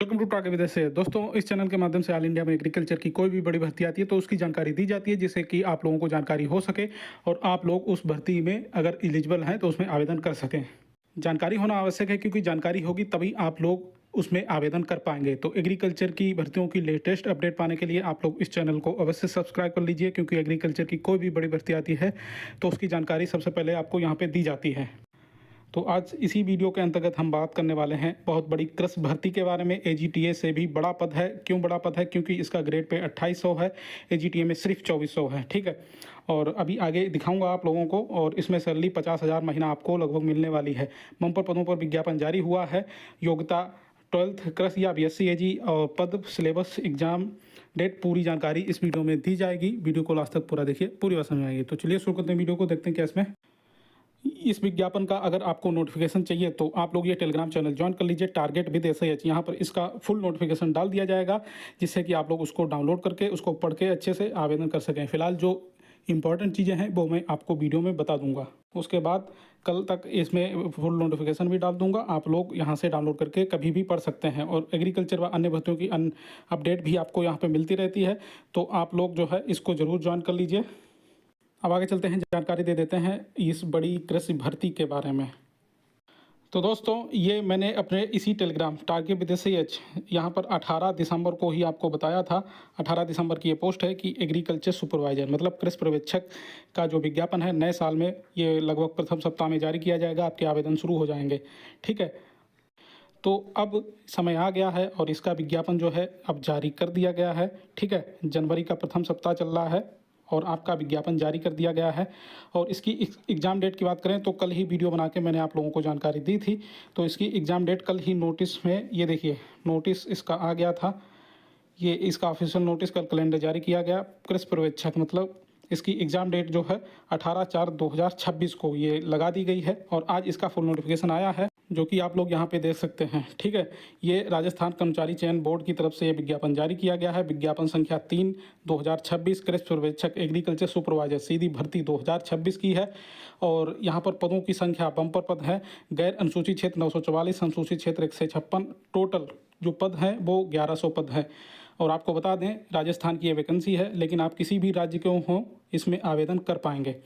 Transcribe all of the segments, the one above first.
Welcome to टाके विदेश से दोस्तों, इस चैनल के माध्यम से ऑल इंडिया में एग्रीकल्चर की कोई भी बड़ी भर्ती आती है तो उसकी जानकारी दी जाती है, जिससे कि आप लोगों को जानकारी हो सके और आप लोग उस भर्ती में अगर एलिजिबल हैं तो उसमें आवेदन कर सकें। जानकारी होना आवश्यक है, क्योंकि जानकारी होगी तभी आप लोग उसमें आवेदन कर पाएंगे। तो एग्रीकल्चर की भर्तियों की लेटेस्ट अपडेट पाने के लिए आप लोग इस चैनल को अवश्य सब्सक्राइब कर लीजिए, क्योंकि एग्रीकल्चर की कोई भी बड़ी भर्ती आती है तो उसकी जानकारी सबसे पहले आपको यहाँ पे दी जाती है। तो आज इसी वीडियो के अंतर्गत हम बात करने वाले हैं बहुत बड़ी कृषि भर्ती के बारे में। एजीटीए से भी बड़ा पद है। क्यों बड़ा पद है? क्योंकि इसका ग्रेड पे 2800 है, एजीटीए में सिर्फ 2400 है। ठीक है, और अभी आगे दिखाऊंगा आप लोगों को। और इसमें सैलरी 50,000 महीना आपको लगभग मिलने वाली है। बम्पर पदों पर विज्ञापन जारी हुआ है। योग्यता 12th कृषि या बीएससी एजी और पद, सिलेबस, एग्जाम डेट, पूरी जानकारी इस वीडियो में दी जाएगी। वीडियो को लास्ट तक पूरा देखिए, पूरी बात समझ आएगी। तो चलिए शुरू करते हैं वीडियो को, देखते हैं क्या इसमें। इस विज्ञापन का अगर आपको नोटिफिकेशन चाहिए तो आप लोग ये टेलीग्राम चैनल ज्वाइन कर लीजिए, टारगेट विद एसआईएच। यहाँ पर इसका फुल नोटिफिकेशन डाल दिया जाएगा, जिससे कि आप लोग उसको डाउनलोड करके उसको पढ़ के अच्छे से आवेदन कर सकें। फिलहाल जो इंपॉर्टेंट चीज़ें हैं वो मैं आपको वीडियो में बता दूंगा। उसके बाद कल तक इसमें फुल नोटिफिकेशन भी डाल दूंगा, आप लोग यहाँ से डाउनलोड करके कभी भी पढ़ सकते हैं। और एग्रीकल्चर व अन्य भर्तियों की अपडेट भी आपको यहाँ पे मिलती रहती है, तो आप लोग जो है इसको ज़रूर ज्वाइन कर लीजिए। अब आगे चलते हैं, जानकारी दे देते हैं इस बड़ी कृषि भर्ती के बारे में। तो दोस्तों, ये मैंने अपने इसी टेलीग्राम टारगेट विदेशी एच यहाँ पर 18 दिसंबर को ही आपको बताया था। 18 दिसंबर की ये पोस्ट है कि एग्रीकल्चर सुपरवाइजर मतलब कृषि पर्यवेक्षक का जो विज्ञापन है, नए साल में ये लगभग प्रथम सप्ताह में जारी किया जाएगा। आपके आवेदन शुरू हो जाएंगे। ठीक है, तो अब समय आ गया है और इसका विज्ञापन जो है अब जारी कर दिया गया है। ठीक है, जनवरी का प्रथम सप्ताह चल रहा है और आपका विज्ञापन जारी कर दिया गया है। और इसकी एग्ज़ाम डेट की बात करें तो कल ही वीडियो बना के मैंने आप लोगों को जानकारी दी थी। तो इसकी एग्ज़ाम डेट कल ही नोटिस में, ये देखिए नोटिस इसका आ गया था। ये इसका ऑफिशियल नोटिस कल कैलेंडर जारी किया गया। कृषि पर्यवेक्षक मतलब इसकी एग्ज़ाम डेट जो है 18/4/2026 को ये लगा दी गई है। और आज इसका फुल नोटिफिकेशन आया है, जो कि आप लोग यहाँ पे देख सकते हैं। ठीक है, ये राजस्थान कर्मचारी चयन बोर्ड की तरफ से ये विज्ञापन जारी किया गया है। विज्ञापन संख्या 3/2026, कृषि पर्यवेक्षक एग्रीकल्चर सुपरवाइजर सीधी भर्ती 2026 की है। और यहाँ पर पदों की संख्या, बम्पर पद है गैर अनुसूचित क्षेत्र 944, अनुसूचित क्षेत्र 156, टोटल जो पद हैं वो 1100 पद है। और आपको बता दें, राजस्थान की ये वैकेंसी है, लेकिन आप किसी भी राज्य के हों इसमें आवेदन कर पाएंगे।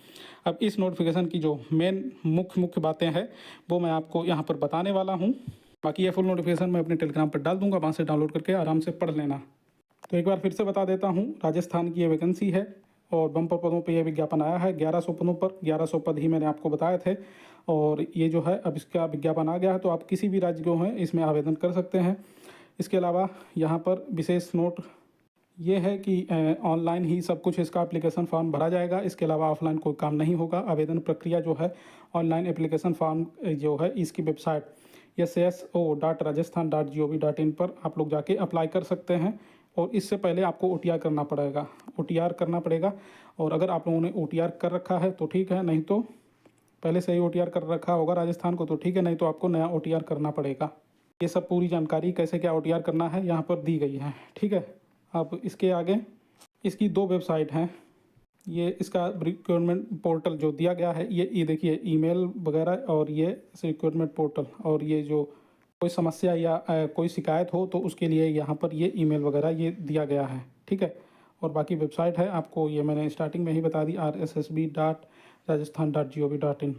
अब इस नोटिफिकेशन की जो मेन मुख्य बातें हैं वो मैं आपको यहाँ पर बताने वाला हूँ। बाकी ये फुल नोटिफिकेशन मैं अपने टेलीग्राम पर डाल दूँगा, वहाँ से डाउनलोड करके आराम से पढ़ लेना। तो एक बार फिर से बता देता हूँ, राजस्थान की ये वैकेंसी है और बम्पर पदों पे ये विज्ञापन आया है। 1100 पदों पर, 1100 पद ही मैंने आपको बताए थे। और ये जो है अब इसका विज्ञापन आ गया है, तो आप किसी भी राज्य के हैं इसमें आवेदन कर सकते हैं। इसके अलावा यहाँ पर विशेष नोट ये है कि ऑनलाइन ही सब कुछ इसका एप्लीकेशन फॉर्म भरा जाएगा। इसके अलावा ऑफलाइन कोई काम नहीं होगा। आवेदन प्रक्रिया जो है, ऑनलाइन एप्लीकेशन फॉर्म जो है इसकी वेबसाइट sso.rajasthan.gov.in पर आप लोग जाके अप्लाई कर सकते हैं। और इससे पहले आपको OTR करना पड़ेगा, OTR करना पड़ेगा। और अगर आप लोगों ने OTR कर रखा है तो ठीक है, नहीं तो पहले से ही OTR कर रखा होगा राजस्थान को तो ठीक है, नहीं तो आपको नया OTR करना पड़ेगा। ये सब पूरी जानकारी कैसे क्या OTR करना है यहाँ पर दी गई है। ठीक है, अब इसके आगे इसकी 2 वेबसाइट हैं। ये इसका रिक्रूटमेंट पोर्टल जो दिया गया है, ये देखिए ईमेल वगैरह, और ये रिक्रूटमेंट पोर्टल। और ये जो कोई समस्या या कोई शिकायत हो तो उसके लिए यहाँ पर ये ईमेल वगैरह ये दिया गया है। ठीक है, और बाकी वेबसाइट है आपको ये मैंने स्टार्टिंग में ही बता दी, rssb.rajasthan.gov.in।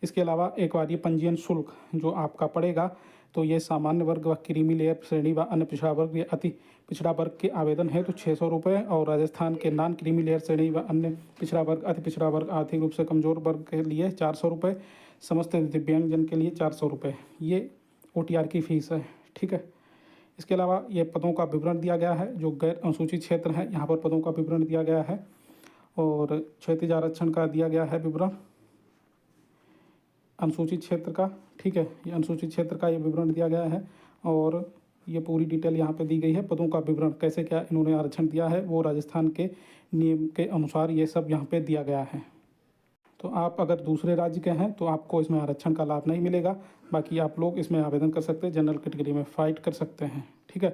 इसके अलावा एक बार ये पंजीयन शुल्क जो आपका पड़ेगा, तो ये सामान्य वर्ग व क्रीमी लेयर श्रेणी व अन्य पिछड़ा वर्ग या अति पिछड़ा वर्ग के आवेदन है तो 600 रुपये। और राजस्थान के नॉन क्रीमी लेयर श्रेणी व अन्य पिछड़ा वर्ग, अति पिछड़ा वर्ग, आर्थिक रूप से कमजोर वर्ग के लिए 400 रुपये, समस्त दिव्यांगजन के लिए 400 रुपये। ये OTR की फ़ीस है। ठीक है, इसके अलावा ये पदों का विवरण दिया गया है। जो गैर अनुसूचित क्षेत्र है यहाँ पर पदों का विवरण दिया गया है। और क्षैतिज आरक्षण का दिया गया है विवरण अनुसूचित क्षेत्र का। ठीक है, ये अनुसूचित क्षेत्र का ये विवरण दिया गया है। और ये पूरी डिटेल यहाँ पे दी गई है। पदों का विवरण कैसे क्या इन्होंने आरक्षण दिया है वो राजस्थान के नियम के अनुसार ये सब यहाँ पे दिया गया है। तो आप अगर दूसरे राज्य के हैं तो आपको इसमें आरक्षण का लाभ नहीं मिलेगा। बाकी आप लोग इसमें आवेदन कर सकते हैं, जनरल कैटेगरी में फाइट कर सकते हैं। ठीक है,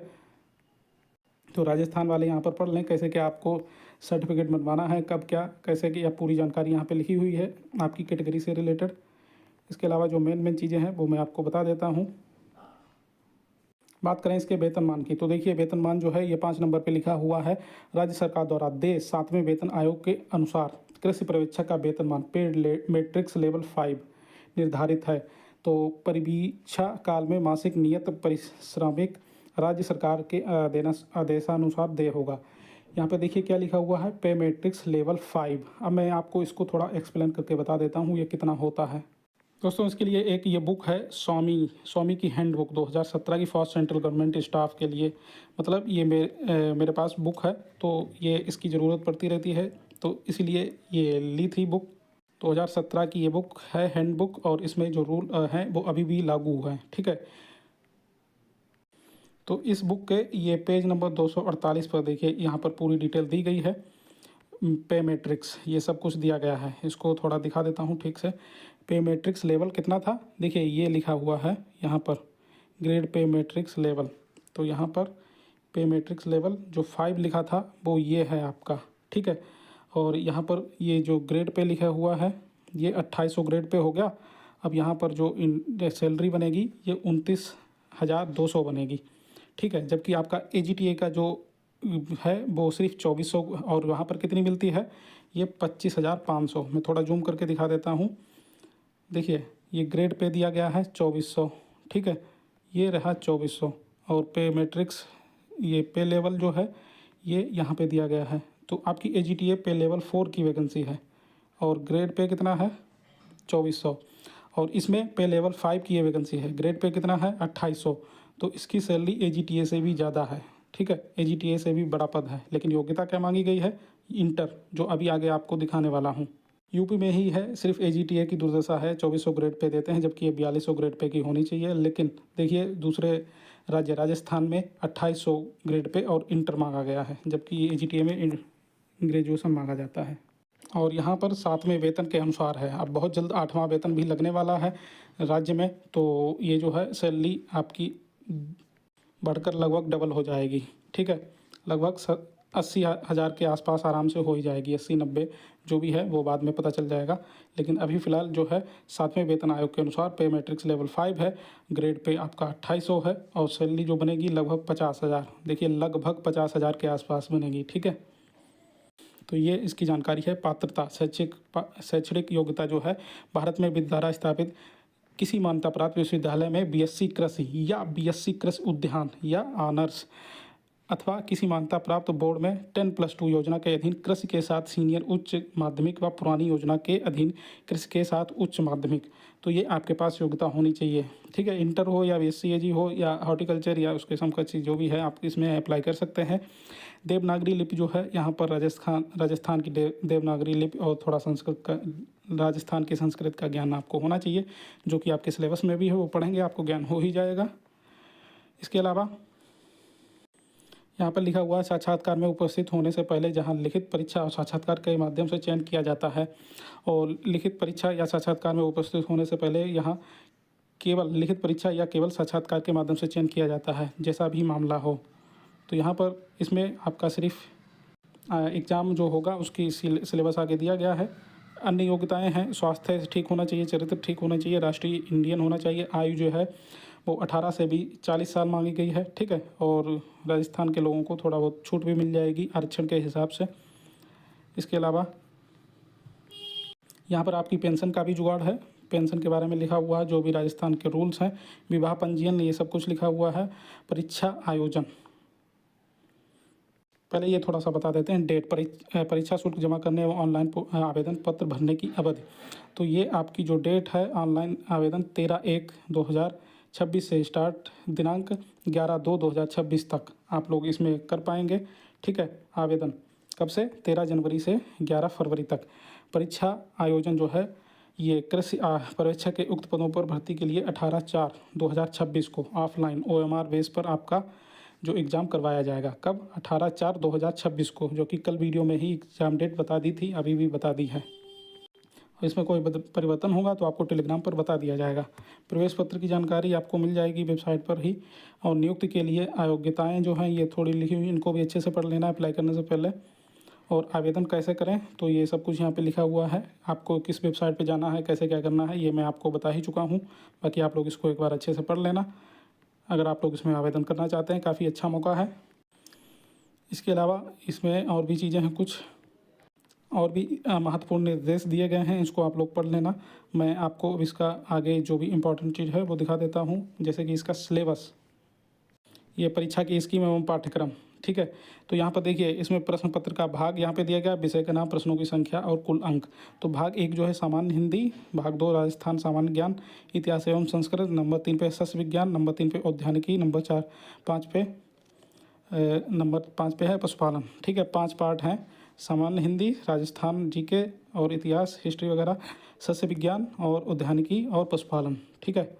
तो राजस्थान वाले यहाँ पर पढ़ लें कैसे क्या आपको सर्टिफिकेट बनवाना है, कब क्या कैसे कि, पूरी जानकारी यहाँ पे लिखी हुई है आपकी कैटेगरी से रिलेटेड। इसके अलावा जो मेन चीज़ें हैं वो मैं आपको बता देता हूँ। बात करें इसके वेतनमान की, तो देखिए वेतनमान जो है ये 5 नंबर पे लिखा हुआ है। राज्य सरकार द्वारा देश 7वें वेतन आयोग के अनुसार कृषि पर्यवेक्षक का वेतनमान पेड मैट्रिक्स लेवल 5 निर्धारित है। तो परिवीक्षा काल में मासिक नियत पारिश्रमिक राज्य सरकार के आदेशानुसार देय होगा। यहाँ पे देखिए क्या लिखा हुआ है, पे मैट्रिक्स लेवल 5। अब मैं आपको इसको थोड़ा एक्सप्लेन करके बता देता हूँ ये कितना होता है। दोस्तों इसके लिए एक ये बुक है स्वामी की हैंडबुक 2017 की फर्स्ट सेंट्रल गवर्नमेंट स्टाफ के लिए। मतलब ये मेरे पास बुक है, तो ये इसकी ज़रूरत पड़ती रहती है, तो इसीलिए ये ली थी बुक। 2017 की ये बुक है हैंडबुक, और इसमें जो रूल हैं वो अभी भी लागू हैं, ठीक है। तो इस बुक के ये पेज नंबर 248 पर देखिए यहाँ पर पूरी डिटेल दी गई है। पे मैट्रिक्स ये सब कुछ दिया गया है। इसको थोड़ा दिखा देता हूँ ठीक से। पे मैट्रिक्स लेवल कितना था, देखिए ये लिखा हुआ है यहाँ पर, ग्रेड पे मैट्रिक्स लेवल। तो यहाँ पर पे मैट्रिक्स लेवल जो 5 लिखा था वो ये है आपका, ठीक है। और यहाँ पर ये जो ग्रेड पे लिखा हुआ है ये 2800 ग्रेड पे हो गया। अब यहाँ पर जो सैलरी बनेगी ये 29,200 बनेगी, ठीक है। जबकि आपका AGTA का जो है वो सिर्फ 2400, और वहाँ पर कितनी मिलती है, ये 25,500। मैं थोड़ा जूम करके दिखा देता हूँ। देखिए ये ग्रेड पे दिया गया है 2400, ठीक है, ये रहा 2400। और पे मैट्रिक्स ये पे लेवल जो है ये यहाँ पे दिया गया है। तो आपकी AGTA पे लेवल 4 की वैकेंसी है, और ग्रेड पे कितना है 2400, और इसमें पे लेवल 5 की ये वैकेंसी है, ग्रेड पे कितना है 2800। तो इसकी सैलरी AGTA से भी ज़्यादा है, ठीक है, AGTA से भी बड़ा पद है। लेकिन योग्यता क्या मांगी गई है, इंटर, जो अभी आगे आपको दिखाने वाला हूँ। यूपी में ही है सिर्फ AGTA की दुर्दशा है, 2400 ग्रेड पे देते हैं, जबकि ये 4200 ग्रेड पे की होनी चाहिए। लेकिन देखिए दूसरे राज्य राजस्थान में 2800 ग्रेड पे और इंटर मांगा गया है, जबकि AGTA में ग्रेजुएशन मांगा जाता है। और यहाँ पर 7वें वेतन के अनुसार है। अब बहुत जल्द 8वां वेतन भी लगने वाला है राज्य में, तो ये जो है सैलरी आपकी बढ़कर लगभग डबल हो जाएगी, ठीक है। लगभग 80,000 के आसपास आराम से हो ही जाएगी, 80-90 जो भी है वो बाद में पता चल जाएगा। लेकिन अभी फ़िलहाल जो है 7वें वेतन आयोग के अनुसार पे मैट्रिक्स लेवल 5 है, ग्रेड पे आपका 2800 है, और सैलरी जो बनेगी लगभग 50,000, देखिए लगभग 50,000 के आसपास बनेगी, ठीक है। तो ये इसकी जानकारी है। पात्रता शैक्षणिक योग्यता जो है, भारत में विद्याधारा स्थापित किसी मान्यता प्राप्त विश्वविद्यालय में BSc कृषि या BSc कृषि उद्यान या ऑनर्स, अथवा किसी मान्यता प्राप्त बोर्ड में 10+2 योजना के अधीन कृषि के साथ सीनियर उच्च माध्यमिक, व पुरानी योजना के अधीन कृषि के साथ उच्च माध्यमिक। तो ये आपके पास योग्यता होनी चाहिए, ठीक है। इंटर हो या BSc AG हो या हॉर्टिकल्चर या उसके समकक्ष जो भी है, आप इसमें अप्लाई कर सकते हैं। देवनागरी लिपि जो है यहाँ पर राजस्थान की देवनागरी लिपि, और थोड़ा संस्कृत का, राजस्थान की संस्कृत का ज्ञान आपको होना चाहिए, जो कि आपके सिलेबस में भी है, वो पढ़ेंगे आपको ज्ञान हो ही जाएगा। इसके अलावा यहाँ पर लिखा हुआ है, साक्षात्कार में उपस्थित होने से पहले जहाँ लिखित परीक्षा और साक्षात्कार के माध्यम से चयन किया जाता है, और लिखित परीक्षा या साक्षात्कार में उपस्थित होने से पहले यहाँ केवल लिखित परीक्षा या केवल साक्षात्कार के माध्यम से चयन किया जाता है, जैसा भी मामला हो। तो यहाँ पर इसमें आपका सिर्फ एग्ज़ाम जो होगा उसकी सिलेबस आगे दिया गया है। अन्य योग्यताएं हैं, स्वास्थ्य ठीक होना चाहिए, चरित्र ठीक होना चाहिए, राष्ट्रीय इंडियन होना चाहिए, आयु जो है वो 18 से भी 40 साल मांगी गई है, ठीक है। और राजस्थान के लोगों को थोड़ा बहुत छूट भी मिल जाएगी आरक्षण के हिसाब से। इसके अलावा यहाँ पर आपकी पेंशन का भी जुगाड़ है, पेंशन के बारे में लिखा हुआ है, जो भी राजस्थान के रूल्स हैं, विवाह पंजीयन, ये सब कुछ लिखा हुआ है। परीक्षा आयोजन, पहले ये थोड़ा सा बता देते हैं। डेट, परीक्षा शुल्क जमा करने व ऑनलाइन आवेदन पत्र भरने की अवधि। तो ये आपकी जो डेट है ऑनलाइन आवेदन 13/1/2026 से स्टार्ट, दिनांक 11/2/2026 तक आप लोग इसमें कर पाएंगे, ठीक है। आवेदन कब से, 13 जनवरी से 11 फरवरी तक। परीक्षा आयोजन जो है ये कृषि पर्यवेक्षक के उक्त पदों पर भर्ती के लिए 18/4/2026 को ऑफलाइन OMR बेस पर आपका जो एग्ज़ाम करवाया जाएगा। कब, 18/4/2026 को, जो कि कल वीडियो में ही एग्ज़ाम डेट बता दी थी, अभी भी बता दी है। और इसमें कोई परिवर्तन होगा तो आपको टेलीग्राम पर बता दिया जाएगा। प्रवेश पत्र की जानकारी आपको मिल जाएगी वेबसाइट पर ही। और नियुक्ति के लिए अयोग्यताएँ जो हैं ये थोड़ी लिखी हुई, इनको भी अच्छे से पढ़ लेना अप्लाई करने से पहले। और आवेदन कैसे करें, तो ये सब कुछ यहाँ पे लिखा हुआ है। आपको किस वेबसाइट पे जाना है, कैसे क्या करना है, ये मैं आपको बता ही चुका हूँ। बाकी आप लोग इसको एक बार अच्छे से पढ़ लेना। अगर आप लोग इसमें आवेदन करना चाहते हैं, काफ़ी अच्छा मौका है। इसके अलावा इसमें और भी चीज़ें हैं, कुछ और भी महत्वपूर्ण निर्देश दिए गए हैं, इसको आप लोग पढ़ लेना। मैं आपको अब इसका आगे जो भी इम्पोर्टेंट चीज़ है वो दिखा देता हूँ, जैसे कि इसका सिलेबस, ये परीक्षा की स्कीम एवं पाठ्यक्रम, ठीक है। तो यहाँ पर देखिए, इसमें प्रश्न पत्र का भाग यहाँ पे दिया गया, विषय का नाम, प्रश्नों की संख्या और कुल अंक। तो भाग 1 जो है सामान्य हिंदी, भाग 2 राजस्थान सामान्य ज्ञान, इतिहास एवं संस्कृत, नंबर 3 पे सस्य विज्ञान, नंबर 3 पे औद्यानिकी, नंबर 5 पे है पशुपालन, ठीक है। 5 पार्ट हैं, सामान्य हिंदी, राजस्थान जीके और इतिहास, हिस्ट्री वगैरह, सस्य विज्ञान और उद्यानिकी और पशुपालन, ठीक है।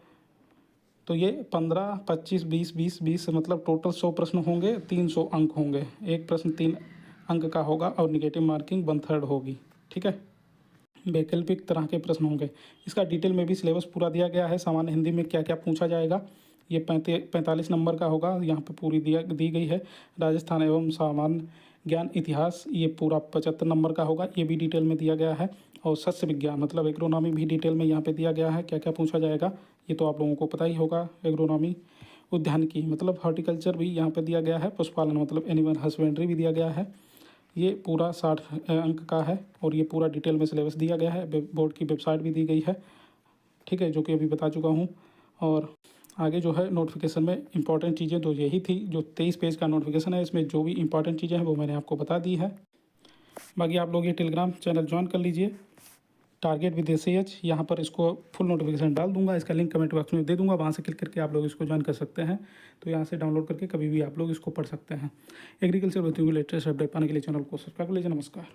तो ये 15, 25, 20, 20, 20 मतलब टोटल 100 प्रश्न होंगे, 300 अंक होंगे। एक प्रश्न 3 अंक का होगा और निगेटिव मार्किंग 1/3 होगी, ठीक है। वैकल्पिक तरह के प्रश्न होंगे। इसका डिटेल में भी सिलेबस पूरा दिया गया है, सामान्य हिंदी में क्या क्या पूछा जाएगा। ये 45 नंबर का होगा, यहाँ पे पूरी दी गई है। राजस्थान एवं सामान्य ज्ञान इतिहास ये पूरा 75 नंबर का होगा, ये भी डिटेल में दिया गया है। और सस्य विज्ञान मतलब एग्रोनॉमी भी डिटेल में यहाँ पे दिया गया है, क्या क्या पूछा जाएगा ये तो आप लोगों को पता ही होगा। एग्रोनॉमी, उद्यानिकी मतलब हॉर्टिकल्चर भी यहाँ पे दिया गया है। पशुपालन मतलब एनिमल हस्बेंड्री भी दिया गया है। ये पूरा 60 अंक का है और ये पूरा डिटेल में सिलेबस दिया गया है। बोर्ड की वेबसाइट भी दी गई है, ठीक है, जो कि अभी बता चुका हूँ। और आगे जो है नोटिफिकेशन में इंपॉर्टेंट चीज़ें तो यही थी, जो 23 पेज का नोटिफिकेशन है, इसमें जो भी इंपॉर्टेंट चीज़ें हैं वो मैंने आपको बता दी है। बाकी आप लोग ये टेलीग्राम चैनल ज्वाइन कर लीजिए, टारगेट विद एसएएच, यहाँ पर इसको फुल नोटिफिकेशन डाल दूंगा, इसका लिंक कमेंट बॉक्स में दे दूंगा, वहाँ से क्लिक करके आप लोग इसको ज्वाइन कर सकते हैं। तो यहाँ से डाउनलोड करके कभी भी आप लोग इसको पढ़ सकते हैं। एग्रीकल्चर बच्चों के लेटेस्ट अपडेट पाने के लिए चैनल को सब्सक्राइब कर लीजिए। नमस्कार।